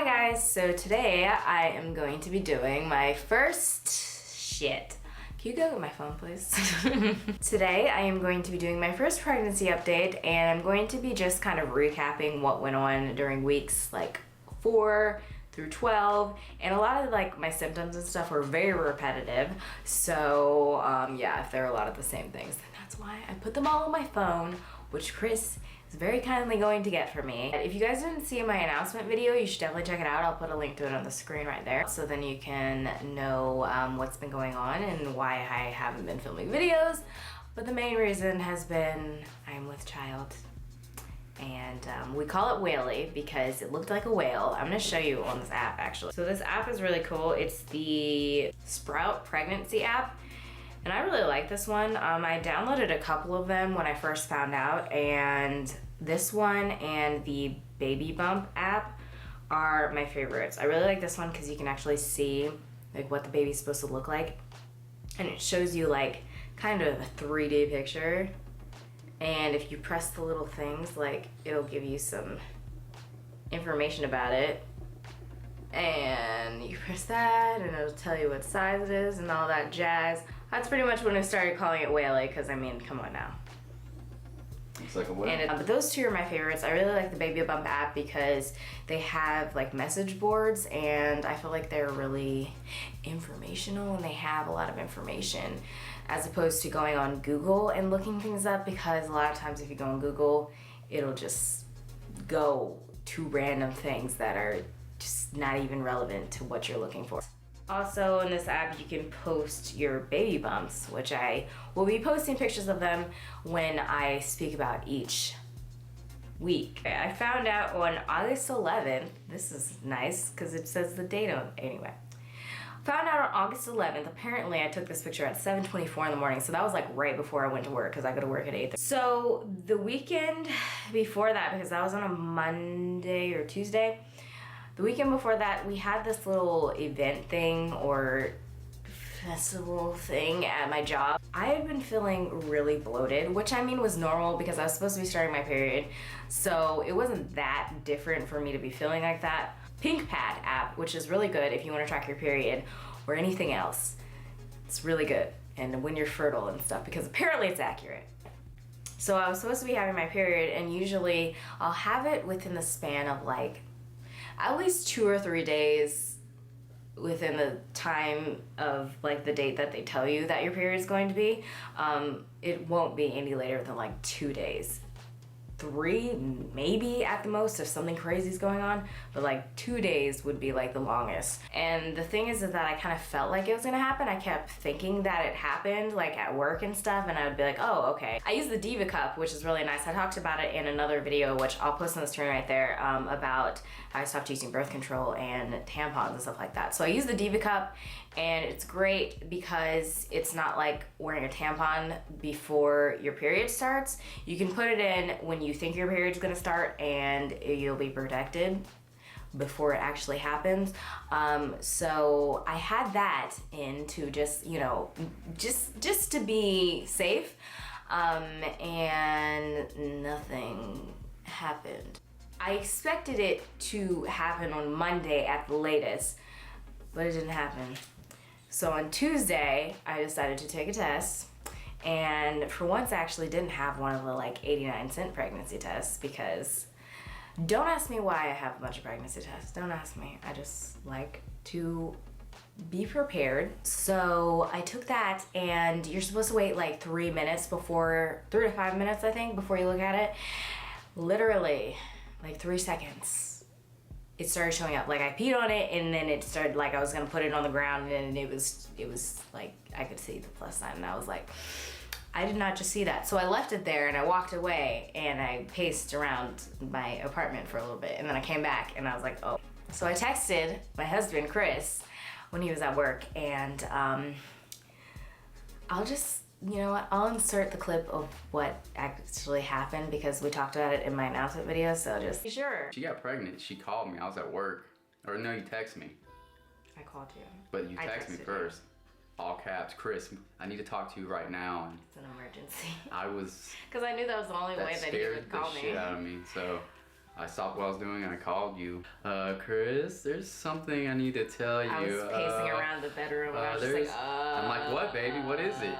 Hi guys, so today I am going to be doing my first Can you go get my phone, please? Today I am going to be doing my first pregnancy update, and I'm going to be just kind of recapping what went on during weeks like 4 through 12, and a lot of like my symptoms and stuff were very repetitive. So yeah, if there are a lot of the same things, then that's why I put them all on my phone, which Chris is very kindly going to get for me. If you guys didn't see my announcement video, you should definitely check it out. I'll put a link to it on the screen right there, so then you can know what's been going on and why I haven't been filming videos. But the main reason has been I'm with child, and we call it Whaley because it looked like a whale. I'm gonna show you on this app actually. So this app is really cool. It's the Sprout pregnancy app. And I really like this one. I downloaded a couple of them when I first found out, and this one and the Baby Bump app are my favorites. I really like this one because you can actually see like what the baby's supposed to look like, and it shows you like kind of a 3D picture. And if you press the little things, like it'll give you some information about it. And you press that and it'll tell you what size it is and all that jazz. That's pretty much when I started calling it Whaley, because I mean, come on now. Looks like a whale. But those two are my favorites. I really like the Baby Bump app because they have like message boards, and I feel like they're really informational and they have a lot of information, as opposed to going on Google and looking things up, because a lot of times if you go on Google, it'll just go to random things that are just not even relevant to what you're looking for. Also in this app you can post your baby bumps, which I will be posting pictures of them when I speak about each week. I found out on August 11th, this is nice because it says the date on, anyway. Found out on August 11th, apparently I took this picture at 7:24 in the morning, so that was like right before I went to work because I go to work at 8:30. So the weekend before that, because that was on a Monday or Tuesday, the weekend before that, we had this little event thing or festival thing at my job. I had been feeling really bloated, which I mean was normal because I was supposed to be starting my period. So it wasn't that different for me to be feeling like that. Pink Pad app, which is really good if you want to track your period or anything else. It's really good. And when you're fertile and stuff, because apparently it's accurate. So I was supposed to be having my period, and usually I'll have it within the span of like at least 2 or 3 days within the time of like the date that they tell you that your period is going to be. It won't be any later than like 2 days. 3 maybe at the most if something crazy is going on, but like 2 days would be like the longest. And the thing is that I kind of felt like it was gonna happen. I kept thinking that it happened like at work and stuff, and I would be like, oh okay. I use the Diva Cup, which is really nice. I talked about it in another video, which I'll post on the screen right there, about how I stopped using birth control and tampons and stuff like that. So I use the Diva Cup, and it's great because it's not like wearing a tampon before your period starts. You can put it in when you think your period's gonna start, and you'll be protected before it actually happens. So I had that in to just, you know, just to be safe, and nothing happened. I expected it to happen on Monday at the latest, but it didn't happen. So on Tuesday, I decided to take a test, and for once I actually didn't have one of the like 89-cent pregnancy tests, because don't ask me why I have a bunch of pregnancy tests. Don't ask me. I just like to be prepared. So I took that, and you're supposed to wait like 3 minutes before, 3 to 5 minutes I think, before you look at it. Literally like 3 seconds. It started showing up. Like I peed on it, and then it started like I was gonna put it on the ground, and it was like I could see the plus sign, and I was like, I did not just see that. So I left it there and I walked away, and I paced around my apartment for a little bit, and then I came back and I was like, oh. So I texted my husband Chris when he was at work, and I'll just, you know what, I'll insert the clip of what actually happened because we talked about it in my announcement video, so just sure. She got pregnant, she called me, I was at work. Or no, you text me. I called you. But you text me first. You. All caps, Chris, I need to talk to you right now. And it's an emergency. I was... Because I knew that was the only way that he would call me. That scared the shit out of me, so... I stopped what I was doing and I called you. Chris, there's something I need to tell you. I was pacing around the bedroom and I was just like, I'm like, what, baby? What is it?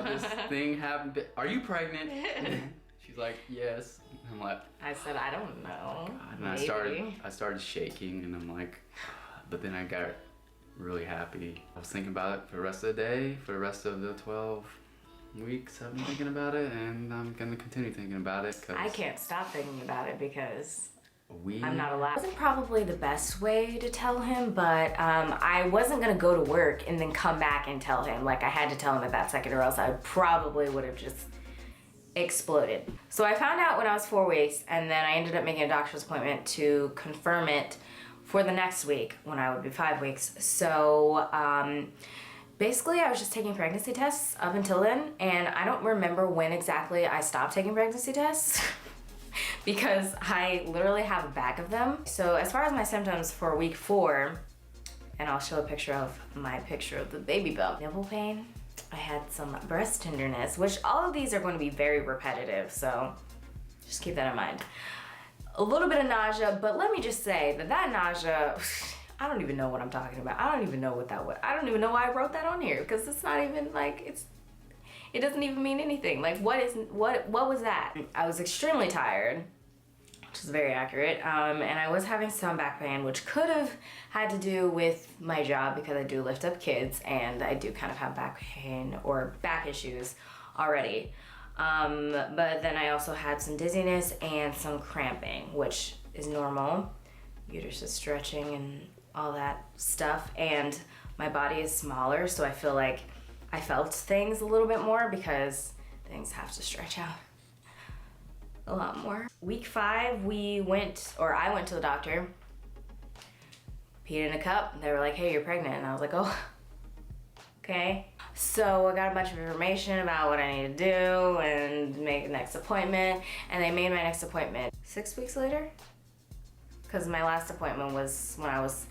This thing happened. Are you pregnant? She's like, yes. I'm like, I said, I don't know. God. And I started shaking, and I'm like, but then I got really happy. I was thinking about it for the rest of the day, for the rest of the 12 weeks I've been thinking about it, and I'm gonna continue thinking about it. I can't stop thinking about it because I'm not allowed. It wasn't probably the best way to tell him, but I wasn't gonna go to work and then come back and tell him. Like, I had to tell him at that second, or else I probably would have just exploded. So I found out when I was 4 weeks, and then I ended up making a doctor's appointment to confirm it for the next week when I would be 5 weeks. So basically I was just taking pregnancy tests up until then, and I don't remember when exactly I stopped taking pregnancy tests because I literally have a bag of them. So as far as my symptoms for week 4, and I'll show a picture of the baby bump. Nipple pain. I had some breast tenderness, which all of these are going to be very repetitive, so just keep that in mind. A little bit of nausea, but let me just say that nausea, I don't even know what I'm talking about. I don't even know what that was. I don't even know why I wrote that on here, because it's not even like, it doesn't even mean anything. Like, what was that? I was extremely tired, which is very accurate, and I was having some back pain, which could have had to do with my job because I do lift up kids and I do kind of have back pain or back issues already. But then I also had some dizziness and some cramping, which is normal. Uterus is stretching and all that stuff, and my body is smaller, so I feel like I felt things a little bit more because things have to stretch out a lot more. Week 5, I went to the doctor, peed in a cup. They were like, hey, you're pregnant. And I was like, oh, okay. So I got a bunch of information about what I need to do and make the next appointment. And they made my next appointment 6 weeks later, because my last appointment was when I was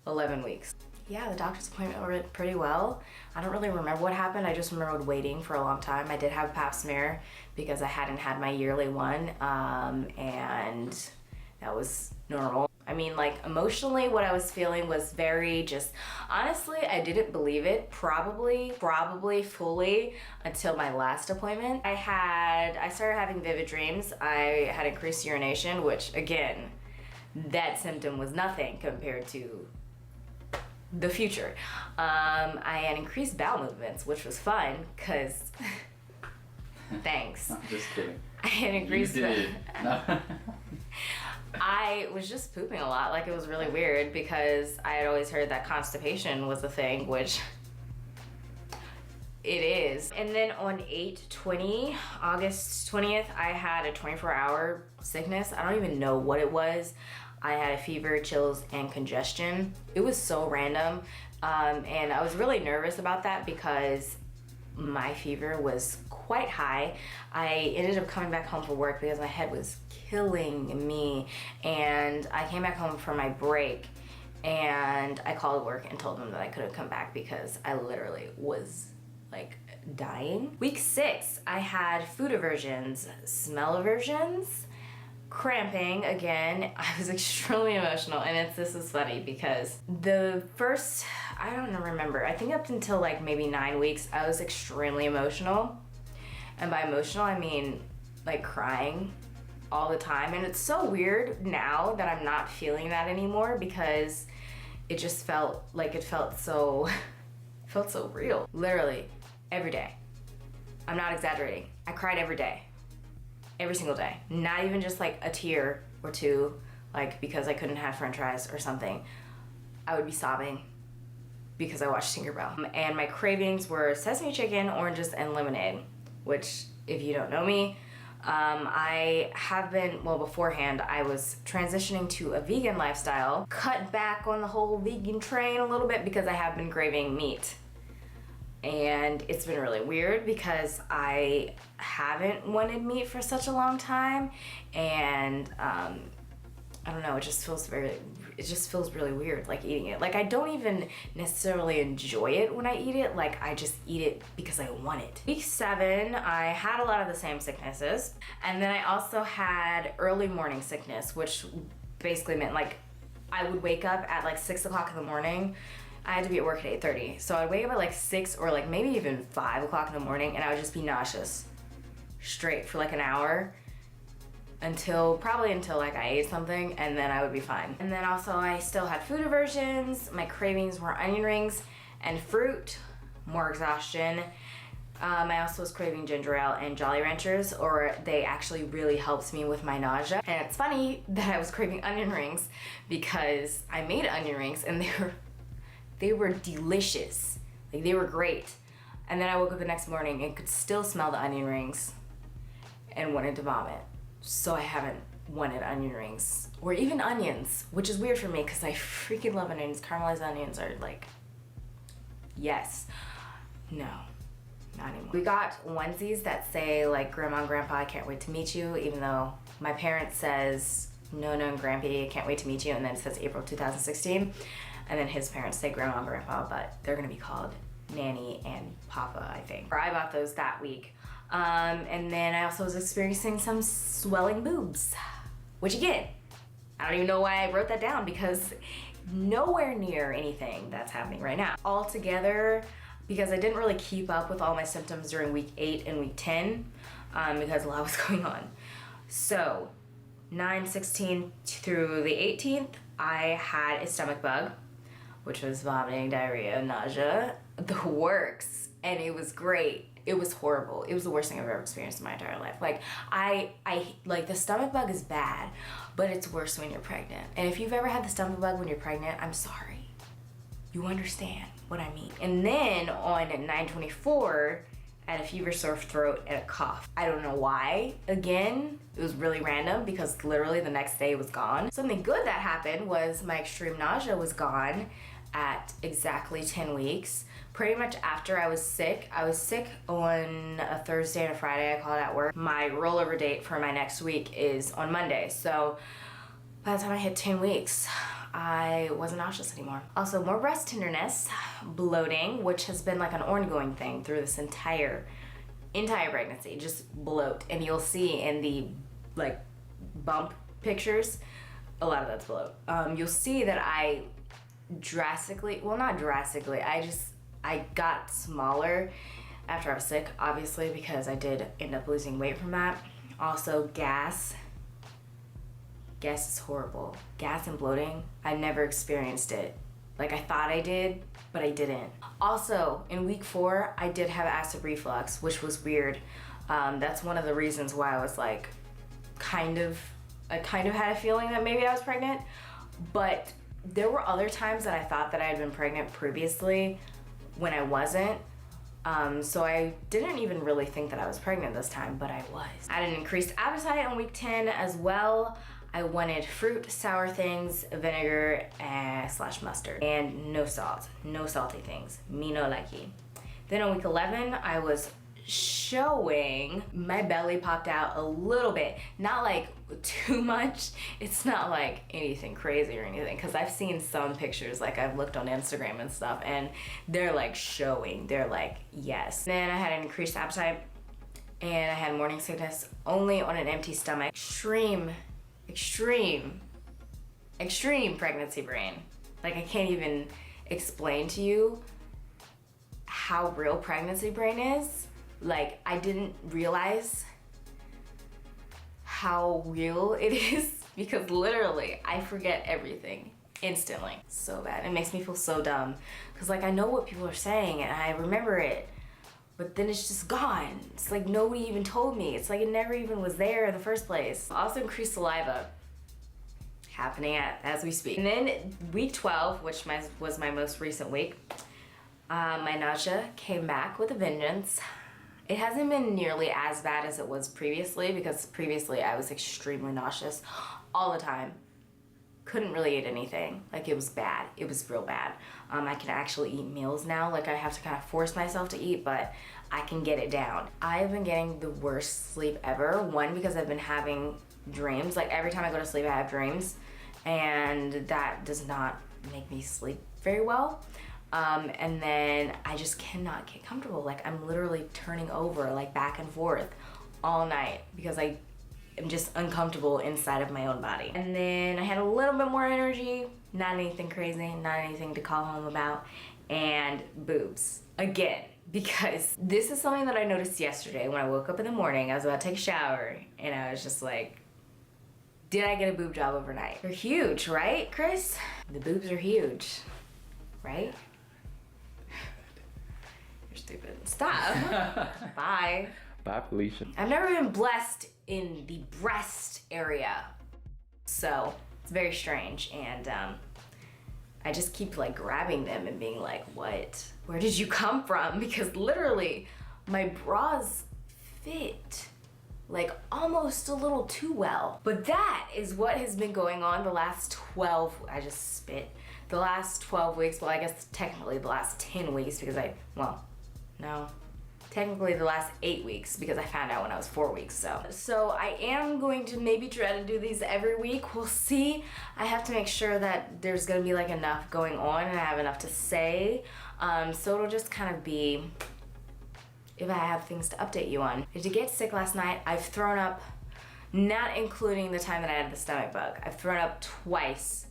11 weeks. Yeah, the doctor's appointment went pretty well. I don't really remember what happened. I just remembered waiting for a long time. I did have a pap smear because I hadn't had my yearly one, and that was normal. I mean, like, emotionally, what I was feeling was very just, honestly, I didn't believe it probably fully until my last appointment. I started having vivid dreams. I had increased urination, which, again, that symptom was nothing compared to the future. I had increased bowel movements, which was fun, because thanks. I'm just kidding. I had increased. You did. I was just pooping a lot. Like, it was really weird because I had always heard that constipation was a thing, which it is. And then on August 20th, I had a 24-hour sickness. I don't even know what it was. I had a fever, chills, and congestion. It was so random. And I was really nervous about that because my fever was quite high. I ended up coming back home from work because my head was killing me. And I came back home for my break and I called work and told them that I couldn't come back because I literally was like dying. Week 6, I had food aversions, smell aversions, cramping again. I was extremely emotional, and this is funny because the first, I don't remember, I think up until like maybe 9 weeks, I was extremely emotional. And by emotional, I mean like crying all the time. And it's so weird now that I'm not feeling that anymore because it just felt so real. Literally every day. I'm not exaggerating. I cried every day. Every single day. Not even just like a tear or two, like because I couldn't have french fries or something. I would be sobbing because I watched Tinkerbell. And my cravings were sesame chicken, oranges, and lemonade, which, if you don't know me, I have been, well, beforehand, I was transitioning to a vegan lifestyle, cut back on the whole vegan train a little bit because I have been craving meat. And it's been really weird because I haven't wanted meat for such a long time, and I don't know, it just feels really weird, like eating it. Like I don't even necessarily enjoy it when I eat it, like I just eat it because I want it. Week 7, I had a lot of the same sicknesses. And then I also had early morning sickness, which basically meant like I would wake up at like 6 o'clock in the morning. I had to be at work at 8:30. So I'd wake up at like 6 or like maybe even 5 o'clock in the morning, and I would just be nauseous straight for like an hour probably until like I ate something, and then I would be fine. And then also I still had food aversions. My cravings were onion rings and fruit, more exhaustion. I also was craving ginger ale and Jolly Ranchers, or they actually really helped me with my nausea. And it's funny that I was craving onion rings because I made onion rings and they were delicious. Like they were great. And then I woke up the next morning and could still smell the onion rings and wanted to vomit. So I haven't wanted onion rings or even onions, which is weird for me because I freaking love onions. Caramelized onions are like, yes. No, not anymore. We got onesies that say like, Grandma and Grandpa, I can't wait to meet you, even though my parents says, no, Grampy, I can't wait to meet you, and then it says April 2016. And then his parents say Grandma and Grandpa, but they're gonna be called Nanny and Papa, I think. Or I bought those that week. And then I also was experiencing some swelling boobs, which again, I don't even know why I wrote that down because nowhere near anything that's happening right now. Altogether, because I didn't really keep up with all my symptoms during week 8 and week 10, because a lot was going on. So 9/16 through the 18th, I had a stomach bug, which was vomiting, diarrhea, nausea, the works, and it was great. It was horrible. It was the worst thing I've ever experienced in my entire life. Like, I like, the stomach bug is bad, but it's worse when you're pregnant. And if you've ever had the stomach bug when you're pregnant, I'm sorry. You understand what I mean. And then on 9/24, I had a fever, sore throat, and a cough. I don't know why. Again, it was really random because literally the next day it was gone. Something good that happened was my extreme nausea was gone at exactly 10 weeks. Pretty much after I was sick on a Thursday and a Friday. I called out work. My rollover date for my next week is on Monday. So by the time I hit 10 weeks, I wasn't nauseous anymore. Also, more breast tenderness, bloating, which has been like an ongoing thing through this entire pregnancy, just bloat. And you'll see in the like bump pictures, a lot of that's bloat. You'll see that I not drastically, I got smaller after I was sick, obviously, because I did end up losing weight from that. Also, gas is horrible. Gas and bloating, I never experienced it. Like, I thought I did, but I didn't. Also, in week 4, I did have acid reflux, which was weird. That's one of the reasons why I was like, I kind of had a feeling that maybe I was pregnant, but there were other times that I thought that I had been pregnant previously when I wasn't. So I didn't even really think that I was pregnant this time, but I was. I had an increased appetite on week 10 as well. I wanted fruit, sour things, vinegar, / mustard, and no salt, no salty things. Me no likey. Then on week 11, I was showing, my belly popped out a little bit, not like too much. It's not like anything crazy or anything, because I've seen some pictures, like I've looked on Instagram and stuff, and they're like showing, they're like, yes. Then I had an increased appetite, and I had morning sickness only on an empty stomach. Extreme pregnancy brain. Like, I can't even explain to you how real pregnancy brain is. Like, I didn't realize how real it is because literally I forget everything instantly. So bad. It makes me feel so dumb because, like, I know what people are saying and I remember it, but then it's just gone. It's like nobody even told me. It's like it never even was there in the first place. Also increased saliva, happening as we speak. And then week 12, which was my most recent week, my nausea came back with a vengeance. It hasn't been nearly as bad as it was previously, because previously I was extremely nauseous all the time. Couldn't really eat anything. Like, it was bad. It was real bad. I can actually eat meals now. Like, I have to kind of force myself to eat, but I can get it down. I have been getting the worst sleep ever. One, because I've been having dreams. Like, every time I go to sleep, I have dreams. and that does not make me sleep very well. And then I just cannot get comfortable. Like, I'm literally turning over, like, back and forth all night because I am just uncomfortable inside of my own body. And then I had a little bit more energy, not anything crazy, not anything to call home about, and boobs again, because this is something that I noticed yesterday when I woke up in the morning. I was about to take a shower and I was just like, did I get a boob job overnight? They're huge, right, Chris? The boobs are huge, right? You're stupid. Stop. Bye. Bye, Felicia. I've never been blessed in the breast area, so it's very strange, and I just keep like grabbing them and being like, what? Where did you come from? Because literally my bras fit like almost a little too well. But that is what has been going on the last 12, I just spit, the last 12 weeks, well, I guess technically the last 10 weeks because technically the last 8 weeks because I found out when I was 4 weeks, so I am going to maybe try to do these every week. We'll see. I have to make sure that there's gonna be like enough going on and I have enough to say, so it'll just kind of be if I have things to update you on. I did get sick last night. I've thrown up, not including the time that I had the stomach bug, I've thrown up twice,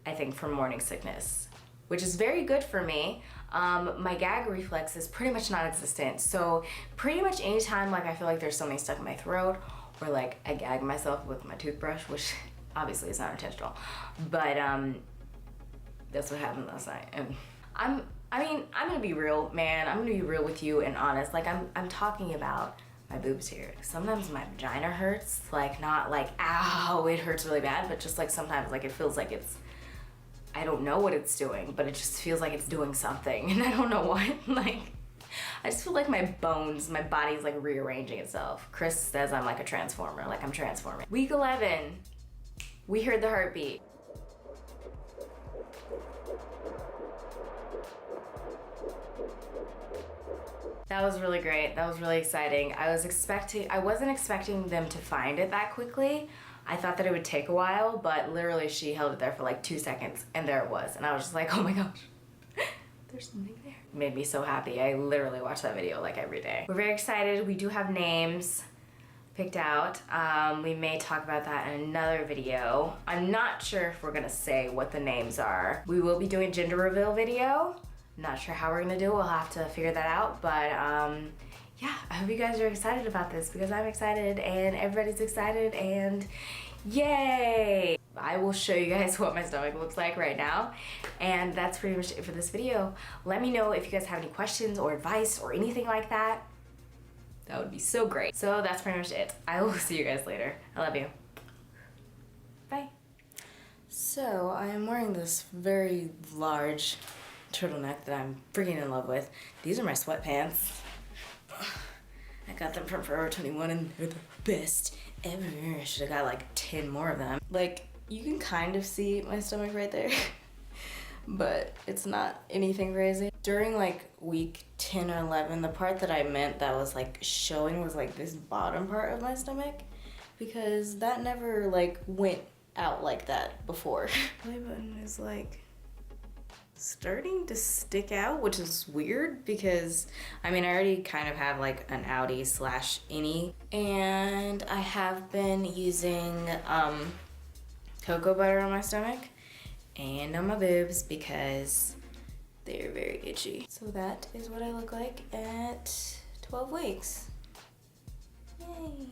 I think, from morning sickness, which is very good for me. My gag reflex is pretty much non-existent, so pretty much anytime like I feel like there's something stuck in my throat or like I gag myself with my toothbrush, which obviously is not intentional, but that's what happened last night. And I'm gonna be real, man. I'm gonna be real with you and honest. Like, I'm talking about my boobs here. Sometimes my vagina hurts, like not like ow, it hurts really bad, but just like sometimes like it feels like it's, I don't know what it's doing, but it just feels like it's doing something, and I don't know what. Like, I just feel like my bones, my body's like rearranging itself. Chris says I'm like a transformer, like I'm transforming. Week 11, we heard the heartbeat. That was really great. That was really exciting. I wasn't expecting them to find it that quickly. I thought that it would take a while, but literally she held it there for like 2 seconds and there it was. And I was just like, oh my gosh, there's something there. It made me so happy. I literally watch that video like every day. We're very excited. We do have names picked out. We may talk about that in another video. I'm not sure if we're gonna say what the names are. We will be doing a gender reveal video. Not sure how we're gonna do it. We'll have to figure that out, but yeah, I hope you guys are excited about this because I'm excited and everybody's excited, and yay! I will show you guys what my stomach looks like right now, and that's pretty much it for this video. Let me know if you guys have any questions or advice or anything like that. That would be so great. So that's pretty much it. I will see you guys later. I love you. Bye. So I am wearing this very large turtleneck that I'm freaking in love with. These are my sweatpants. I got them from Forever 21 and they're the best ever. I should have got like 10 more of them. Like, you can kind of see my stomach right there, but it's not anything crazy. During like week 10 or 11, the part that I meant that was like showing was like this bottom part of my stomach, because that never like went out like that before. My button is like starting to stick out, which is weird because I mean I already kind of have like an outie slash innie, and I have been using cocoa butter on my stomach and on my boobs because they're very itchy. So that is what I look like at 12 weeks. Yay.